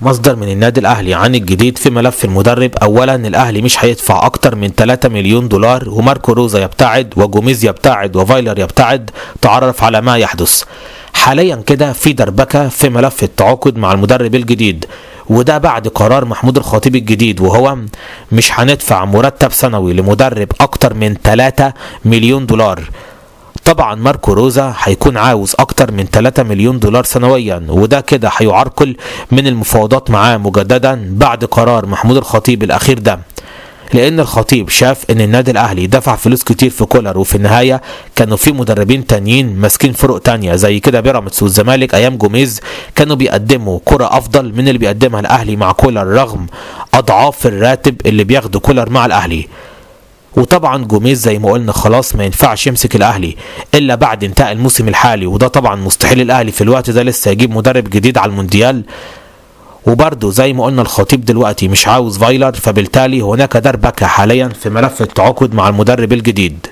مصدر من النادي الاهلي عن الجديد في ملف المدرب. اولا الاهلي مش هيدفع اكتر من 3 مليون دولار، وماركو روزا يبتعد وجوميز يبتعد وفايلر يبتعد. تعرف على ما يحدث حاليا كده في دربكة في ملف التعاقد مع المدرب الجديد، وده بعد قرار محمود الخطيب الجديد، وهو مش هندفع مرتب سنوي لمدرب اكتر من 3 مليون دولار. طبعا ماركو روزا هيكون عاوز اكتر من 3 مليون دولار سنويا، وده كده هيعرقل من المفاوضات معاه مجددا بعد قرار محمود الخطيب الاخير ده، لان الخطيب شاف ان النادي الاهلي دفع فلوس كتير في كولر، وفي النهايه كانوا في مدربين تانيين ماسكين فرق تانية زي كده بيراميدز والزمالك ايام جوميز كانوا بيقدموا كرة افضل من اللي بيقدمها الاهلي مع كولر، رغم اضعاف الراتب اللي بياخده كولر مع الاهلي. وطبعا جوميز زي ما قلنا خلاص ما ينفعش يمسك الاهلي الا بعد انتهاء الموسم الحالي، وده طبعا مستحيل الاهلي في الوقت ده لسه يجيب مدرب جديد على المونديال. وبرضه زي ما قلنا الخطيب دلوقتي مش عاوز فايلر، فبالتالي هناك دربكة حاليا في ملف التعاقد مع المدرب الجديد.